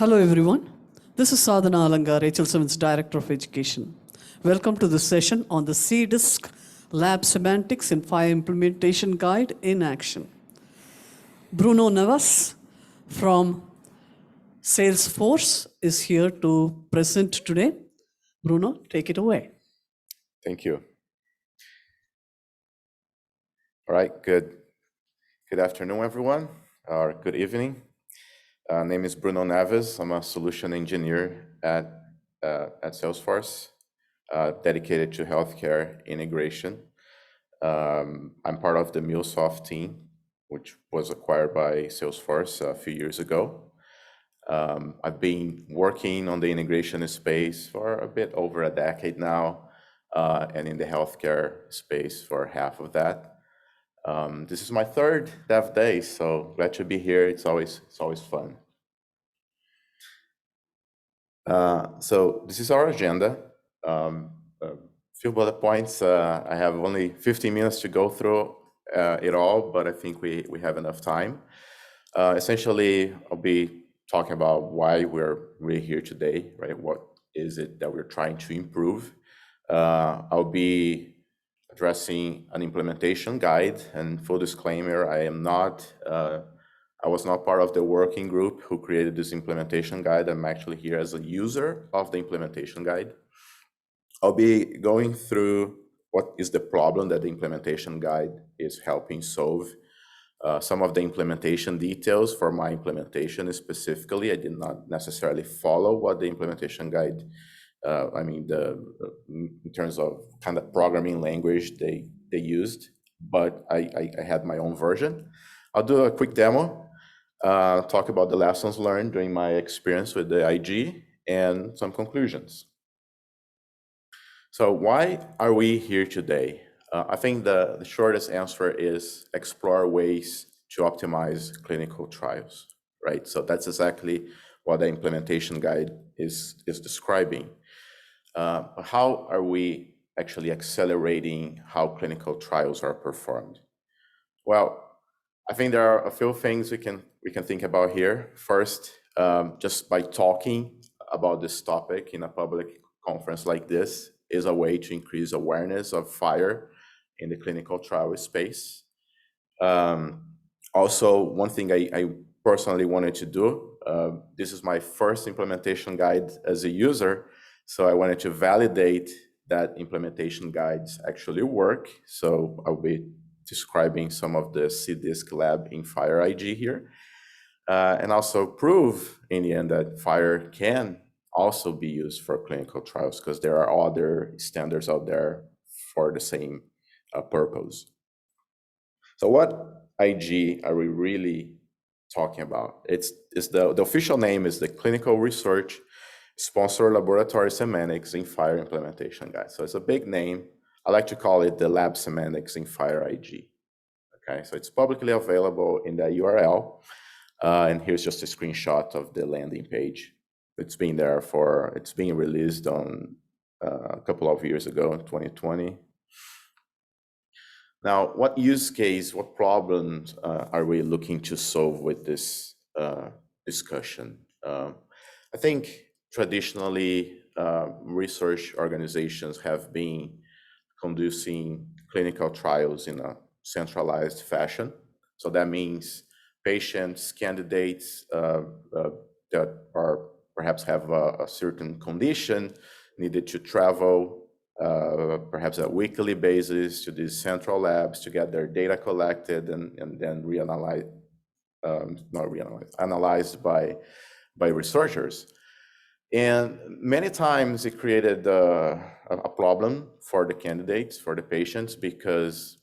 Hello everyone, this is Sadhana Alangar, HL7's Director of Education. Welcome to this session on the CDISC Lab Semantics in FHIR Implementation Guide in Action. Bruno Neves from Salesforce is here to present today. Bruno, take it away. Thank you. All right, good afternoon, everyone, or good evening. Name is Bruno Neves. I'm a solution engineer at Salesforce, dedicated to healthcare integration. I'm part of the MuleSoft team, which was acquired by Salesforce a few years ago. I've been working on the integration space for a bit over a decade now, and in the healthcare space for half of that. This is my third DevDays, so glad to be here. It's always fun. So this is our agenda. A few bullet points. I have only 15 minutes to go through it all, but I think we have enough time. Essentially, I'll be talking about why we're really here today, right? What is it that we're trying to improve? I'll be addressing an implementation guide, and full disclaimer, I was not part of the working group who created this implementation guide. I'm actually here as a user of the implementation guide. I'll be going through what is the problem that the implementation guide is helping solve. Some of the implementation details for my implementation specifically, I did not necessarily follow what the implementation guide in terms of kind of programming language they used, but I had my own version. I'll do a quick demo, talk about the lessons learned during my experience with the IG, and some conclusions. So why are we here today? I think the shortest answer is explore ways to optimize clinical trials, right? So that's exactly what the implementation guide is describing. How are we actually accelerating how clinical trials are performed? Well, I think there are a few things we can think about here. First, just by talking about this topic in a public conference like this is a way to increase awareness of FHIR in the clinical trial space. Also, one thing I personally wanted to do, this is my first implementation guide as a user, so I wanted to validate that implementation guides actually work. So I'll be describing some of the CDISC Lab in FHIR IG here, and also prove in the end that FHIR can also be used for clinical trials because there are other standards out there for the same purpose. So what IG are we really talking about? It's the official name is the Clinical Research Sponsored Laboratory Semantics in FHIR Implementation Guide. So it's a big name. I like to call it the Lab Semantics in FHIR IG. Okay, so it's publicly available in the URL. And here's just a screenshot of the landing page. It's been released on a couple of years ago in 2020. Now, what use case, what problems are we looking to solve with this discussion? I think traditionally, research organizations have been conducting clinical trials in a centralized fashion. So that means patients, candidates that are perhaps have a certain condition needed to travel perhaps a weekly basis to these central labs to get their data collected and then analyzed by researchers. And many times it created a problem for the candidates, for the patients, because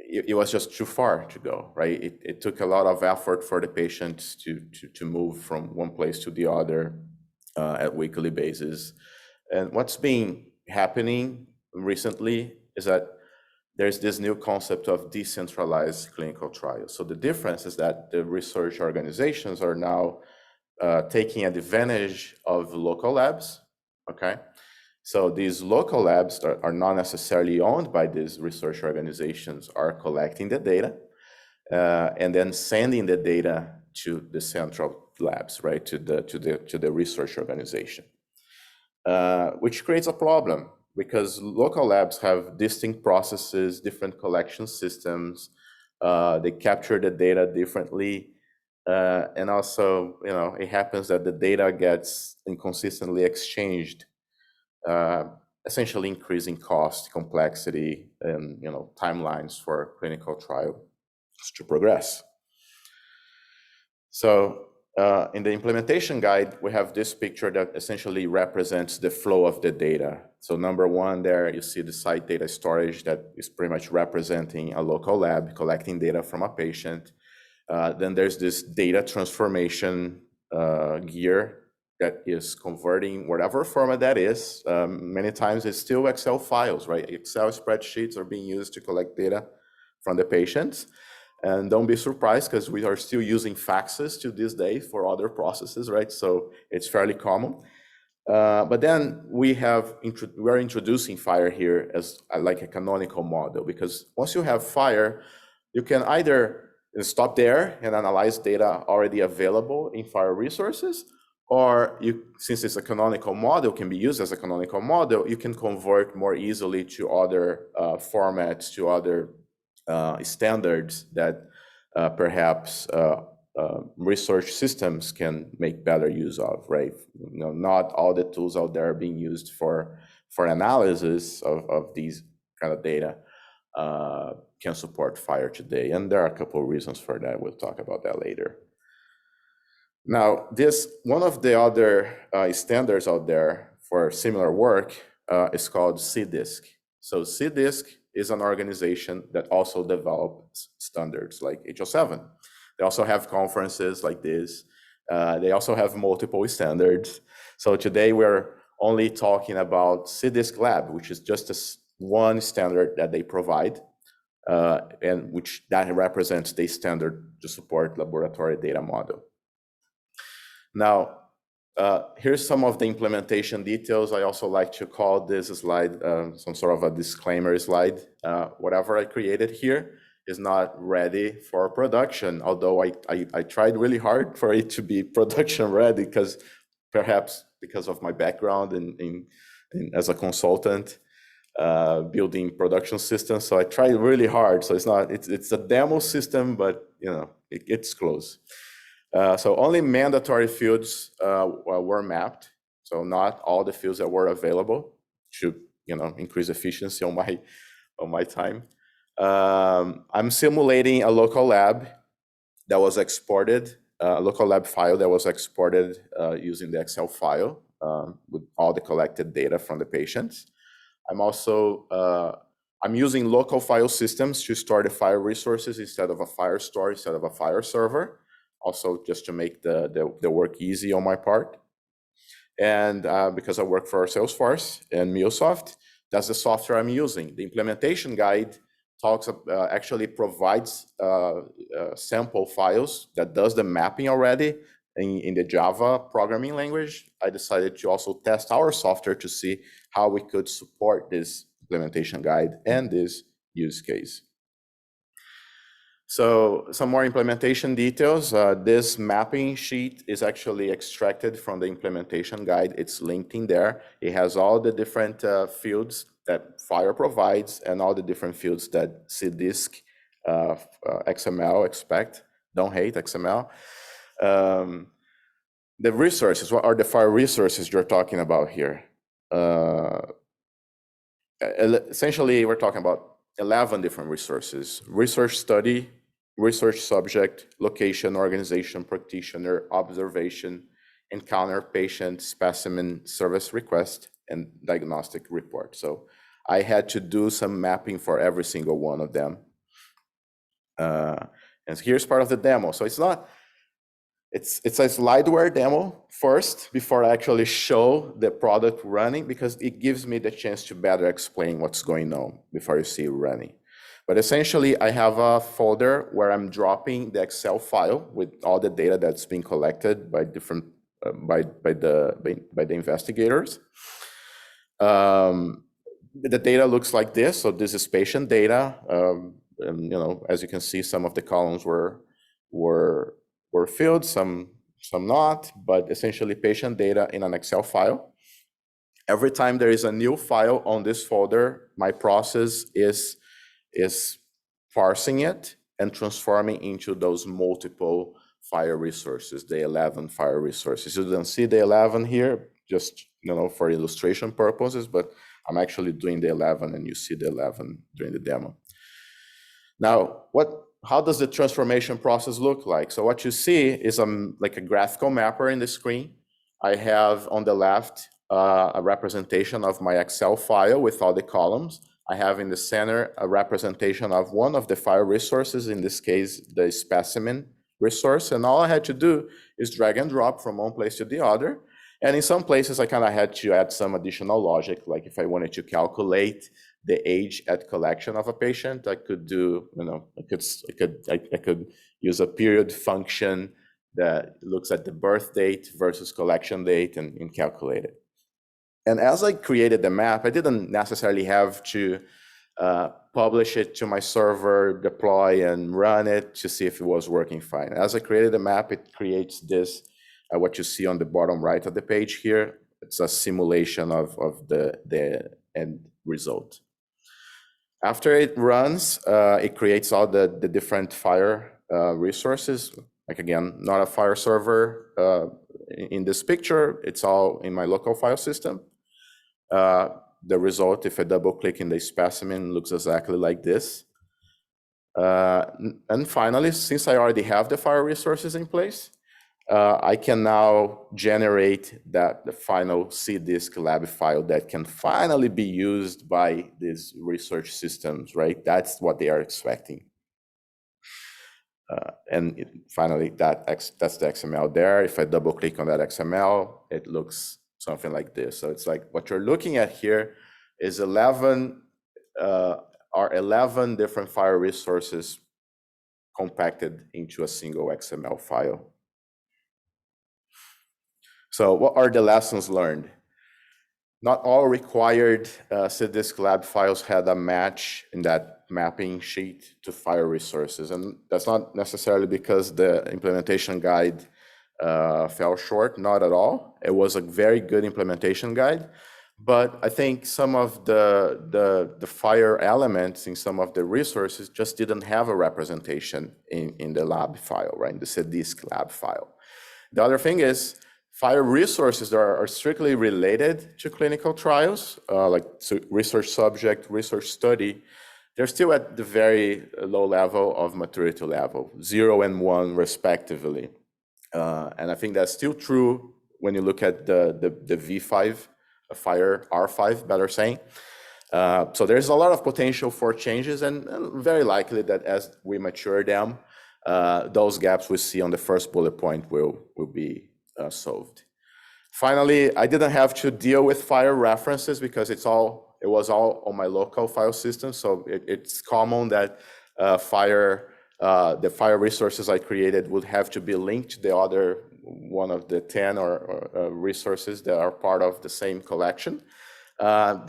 it was just too far to go, right? It took a lot of effort for the patients to move from one place to the other at weekly basis. And what's been happening recently is that there's this new concept of decentralized clinical trials. So the difference is that the research organizations are now taking advantage of local labs, okay? So these local labs that are not necessarily owned by these research organizations are collecting the data and then sending the data to the central labs, right, to the research organization, which creates a problem because local labs have distinct processes, different collection systems. They capture the data differently. And also, it happens that the data gets inconsistently exchanged, essentially increasing cost, complexity, and timelines for clinical trials to progress. So in the implementation guide, we have this picture that essentially represents the flow of the data. So number one there, you see the site data storage that is pretty much representing a local lab collecting data from a patient. Then there's this data transformation gear that is converting whatever format that is. Many times it's still Excel files, right? Excel spreadsheets are being used to collect data from the patients. And don't be surprised because we are still using faxes to this day for other processes, right? So it's fairly common. But then we're introducing FHIR here as like a canonical model, because once you have FHIR, you can either stop there and analyze data already available in FHIR resources, or since it's a canonical model, can be used as a canonical model, you can convert more easily to other formats, to other standards that perhaps research systems can make better use of, right? Not all the tools out there are being used for analysis of these kind of data can support FHIR today. And there are a couple of reasons for that. We'll talk about that later. Now, one of the other standards out there for similar work is called CDISC. So CDISC is an organization that also develops standards like HL7. They also have conferences like this. They also have multiple standards. So today we're only talking about CDISC Lab, which is just one standard that they provide, and which that represents the standard to support laboratory data model. Now, here's some of the implementation details. I also like to call this slide some sort of a disclaimer slide. Whatever I created here is not ready for production, although I tried really hard for it to be production ready, because perhaps because of my background in as a consultant building production systems. So I tried really hard. So it's a demo system, but it's close. So only mandatory fields were mapped. So not all the fields that were available to increase efficiency on my time. I'm simulating a local lab that was exported, a local lab file that was exported using the Excel file with all the collected data from the patients. I'm using local file systems to store the FHIR resources instead of a FHIR store, instead of a FHIR server. Also, just to make the work easy on my part. And because I work for Salesforce and MuleSoft, that's the software I'm using. The implementation guide actually provides sample files that does the mapping already in the Java programming language. I decided to also test our software to see how we could support this implementation guide and this use case. So some more implementation details. This mapping sheet is actually extracted from the implementation guide. It's linked in there. It has all the different fields that FHIR provides and all the different fields that CDISC XML expect. Don't hate XML. The resources, what are the FHIR resources you're talking about here? Essentially, we're talking about 11 different resources: research study, research subject, location, organization, practitioner, observation, encounter, patient, specimen, service request, and diagnostic report. So I had to do some mapping for every single one of them. And here's part of the demo. So it's a slideware demo first before I actually show the product running, because it gives me the chance to better explain what's going on before you see it running. But essentially, I have a folder where I'm dropping the Excel file with all the data that's being collected by different by the investigators. The data looks like this. So this is patient data. And, as you can see, some of the columns were were filled, some not, but essentially patient data in an Excel file. Every time there is a new file on this folder, my process is parsing it and transforming into those multiple FHIR resources, the 11 FHIR resources. You don't see the 11 here, just for illustration purposes, but I'm actually doing the 11, and you see the 11 during the demo. Now, how does the transformation process look like? So what you see is like a graphical mapper in the screen. I have on the left a representation of my Excel file with all the columns. I have in the center a representation of one of the FHIR resources, in this case, the specimen resource. And all I had to do is drag and drop from one place to the other. And in some places, I kind of had to add some additional logic, like if I wanted to calculate the age at collection of a patient, I could do, I could use a period function that looks at the birth date versus collection date and calculate it. And as I created the map, I didn't necessarily have to publish it to my server, deploy and run it to see if it was working fine. As I created the map, it creates this, what you see on the bottom right of the page here. It's a simulation of the end result. After it runs, it creates all the different FHIR resources. Like again, not a FHIR server in this picture. It's all in my local file system. The result, if I double click in the specimen, looks exactly like this. And finally, since I already have the FHIR resources in place, I can now generate the final CDISC lab file that can finally be used by these research systems, right? That's what they are expecting. Finally, that's the XML there. If I double click on that XML, it looks something like this. So it's like what you're looking at here is 11 different FHIR resources compacted into a single XML file. So what are the lessons learned? Not all required CDISC lab files had a match in that mapping sheet to FHIR resources. And that's not necessarily because the implementation guide fell short, not at all. It was a very good implementation guide. But I think some of the FHIR elements in some of the resources just didn't have a representation in the lab file, right, in the CDISC lab file. The other thing is, FHIR resources are strictly related to clinical trials, like research subject, research study. They're still at the very low level of maturity level, 0 and 1 respectively. And I think that's still true when you look at the V5, FHIR R5, better saying. So there's a lot of potential for changes, and very likely that as we mature them, those gaps we see on the first bullet point will be solved. Finally, I didn't have to deal with FHIR references because it was all on my local file system. So it's common that the FHIR resources I created would have to be linked to the other one of the 10 or resources that are part of the same collection.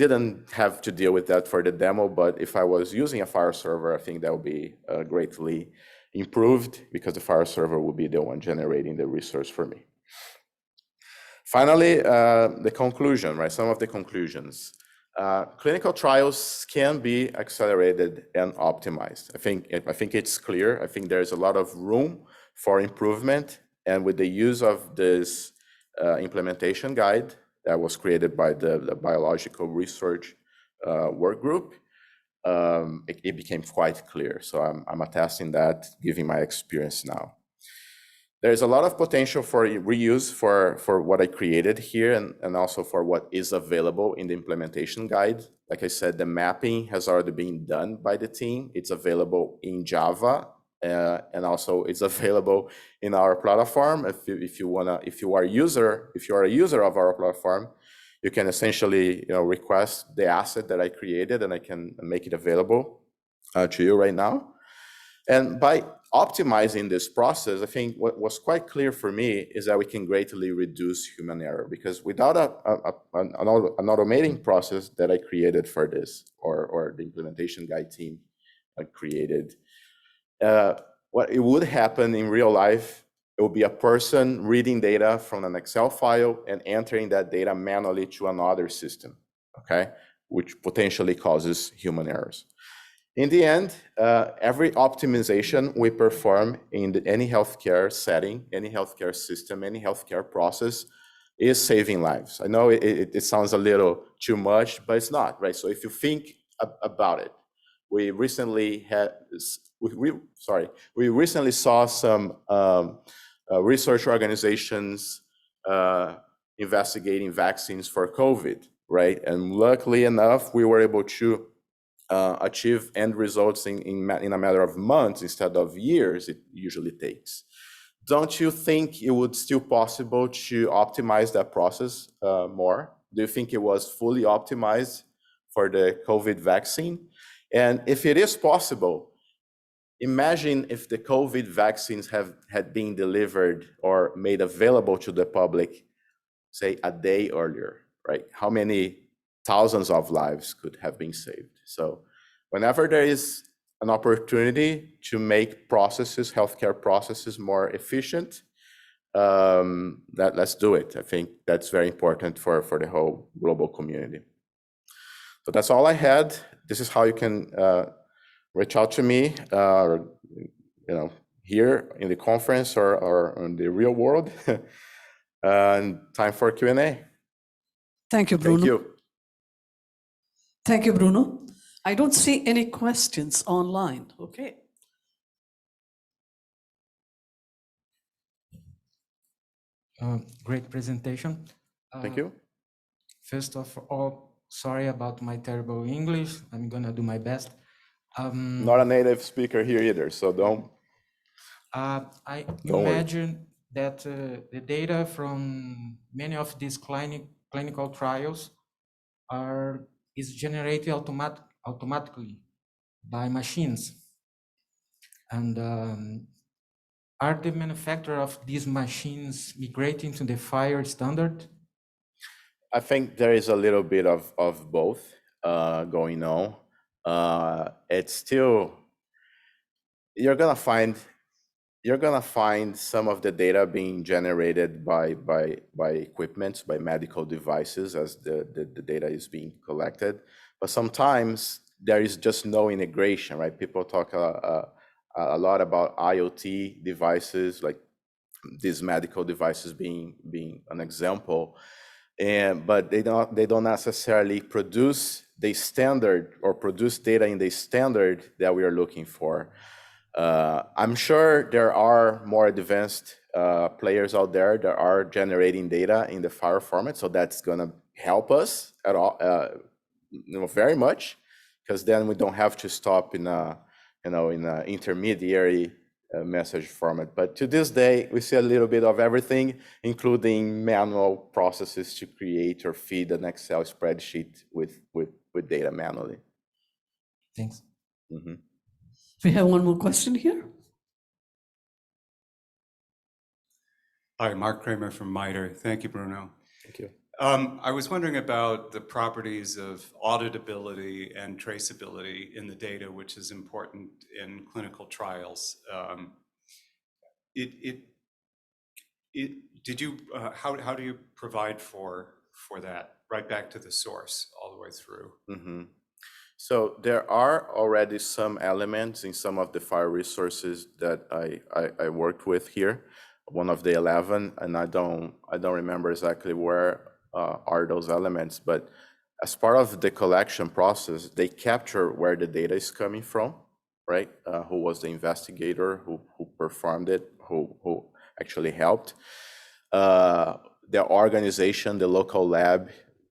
Didn't have to deal with that for the demo, but if I was using a FHIR server, I think that would be greatly improved because the FHIR server would be the one generating the resource for me. Finally, the conclusion, right? Some of the conclusions. Clinical trials can be accelerated and optimized. I think it's clear. I think there's a lot of room for improvement, and with the use of this implementation guide that was created by the biological research work group, it became quite clear. So I'm attesting that, giving my experience now. There's a lot of potential for reuse for what I created here and also for what is available in the implementation guide. Like I said, the mapping has already been done by the team. It's available in Java, and also it's available in our platform. If you are a user of our platform, you can essentially request the asset that I created, and I can make it available to you right now. And by optimizing this process, I think what was quite clear for me is that we can greatly reduce human error, because without an automating process that I created for this, or the implementation guide team created, what it would happen in real life it will be a person reading data from an Excel file and entering that data manually to another system, okay, which potentially causes human errors. In the end, every optimization we perform in any healthcare setting, any healthcare system, any healthcare process is saving lives. I know it sounds a little too much, but it's not, right? So if you think about it, we recently saw some research organizations investigating vaccines for COVID, right? And luckily enough, we were able to achieve end results in a matter of months instead of years it usually takes. Don't you think it would still possible to optimize that process more? Do you think it was fully optimized for the COVID vaccine? And if it is possible, imagine if the COVID vaccines had been delivered or made available to the public, say, a day earlier, right? How many thousands of lives could have been saved? So whenever there is an opportunity to make processes, healthcare processes more efficient, let's do it. I think that's very important for the whole global community. So that's all I had. This is how you can reach out to me, here in the conference or in the real world. And time for Q&A. Thank you, Bruno. Thank you. Thank you, Bruno. I don't see any questions online. Okay. Great presentation. Thank you. First of all, sorry about my terrible English. I'm gonna do my best. Not a native speaker here either, so don't. I Don't worry. imagine that the data from many of these clinical trials is generated automatically by machines. And are the manufacturer of these machines migrating to the FHIR standard? I think there is a little bit of both going on. It's still, you're gonna find some of the data being generated by equipment, by medical devices as the data is being collected. But sometimes there is just no integration, right? People talk a lot about IoT devices, like these medical devices being an example. But they don't necessarily produce the standard or produce data in the standard that we are looking for. I'm sure there are more advanced players out there that are generating data in the FHIR format, so that's gonna help us at all, very much, because then we don't have to stop in a intermediary message format. But to this day, we see a little bit of everything, including manual processes to create or feed an Excel spreadsheet with data manually. Thanks. Mm-hmm. We have one more question here. Hi, Mark Kramer from MITRE. Thank you, Bruno. Thank you. I was wondering about the properties of auditability and traceability in the data, which is important in clinical trials. How do you provide for that right back to the source all the way through? Mm-hmm. So there are already some elements in some of the FHIR resources that I worked with here. One of the 11, and I don't remember exactly where are those elements, but as part of the collection process, they capture where the data is coming from, right? Who was the investigator, who performed it, who actually helped. The organization, the local lab,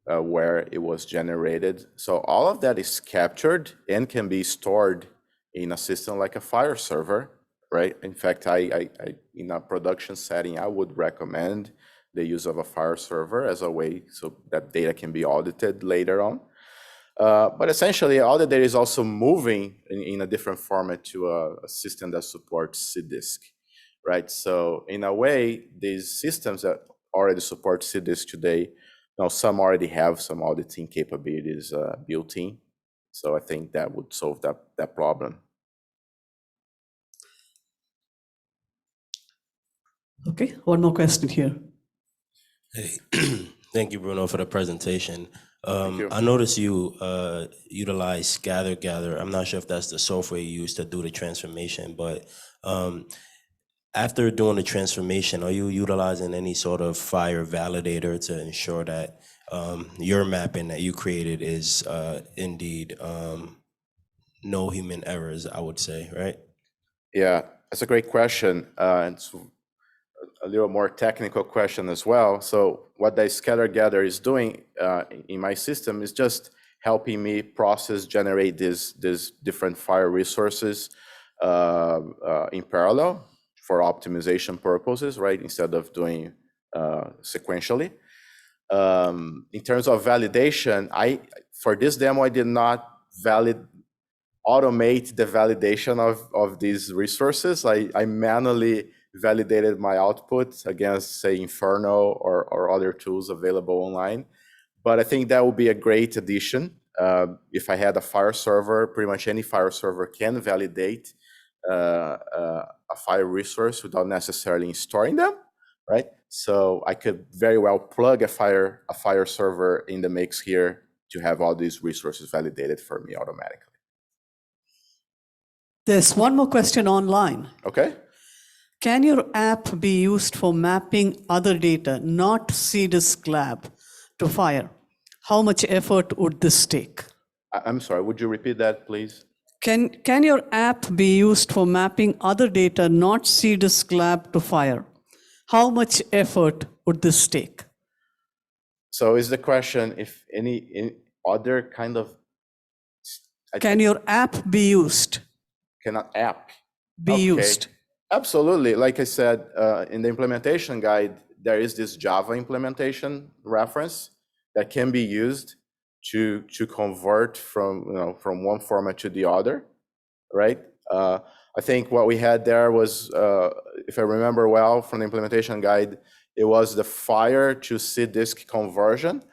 where it was generated. So all of that is captured and can be stored in a system like a FHIR server, right? In fact, I in a production setting, I would recommend the use of a FHIR server as a way so that data can be audited later on. But essentially, all the data is also moving in a different format to a system that supports CDISC, right? So in a way, these systems that already support CDISC today, now some already have some auditing capabilities built in. So I think that would solve that problem. Okay, one more question here. Hey, thank you, Bruno, for the presentation. you. I noticed you utilize Gather. I'm not sure if that's the software you use to do the transformation, but after doing the transformation, are you utilizing any sort of FHIR validator to ensure that your mapping that you created is indeed no human errors, I would say, right? Yeah, that's a great question. It's a little more technical question as well. So what the scatter gather is doing in my system is just helping me generate these different FHIR resources in parallel for optimization purposes, right? Instead of doing sequentially. In terms of validation, for this demo, I did not automate the validation of these resources. I manually validated my output against, say, Inferno or other tools available online. But I think that would be a great addition. If I had a FHIR server, pretty much any FHIR server can validate a FHIR resource without necessarily storing them, right? So I could very well plug a FHIR server in the mix here to have all these resources validated for me automatically. There's one more question online. Okay. Can your app be used for mapping other data, not CDISC Lab, to FHIR? How much effort would this take? I'm sorry, would you repeat that, please? Can your app be used for mapping other data, not CDISC Lab, to FHIR? How much effort would this take? So is the question if any other kind of... Can your app be used? Can an app Be used? Absolutely. Like I said, in the implementation guide, there is this Java implementation reference that can be used to convert from one format to the other, right? I think what we had there was, if I remember well from the implementation guide, it was the FHIR to CDISC conversion.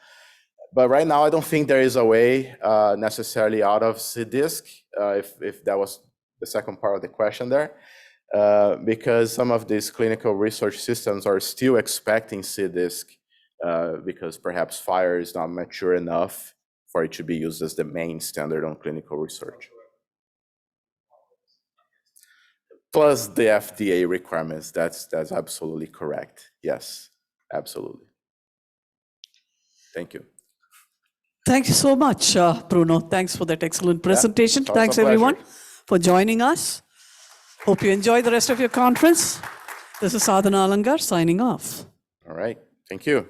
But right now, I don't think there is a way necessarily out of CDISC, if that was the second part of the question there, because some of these clinical research systems are still expecting CDISC because perhaps FHIR is not mature enough for it to be used as the main standard on clinical research. Plus the FDA requirements, that's absolutely correct. Yes, absolutely. Thank you. Thank you so much, Bruno. Thanks for that excellent presentation. it's Thanks, a pleasure. everyone, for joining us. Hope you enjoy the rest of your conference. This is Sadhana Alangar signing off. All right, thank you.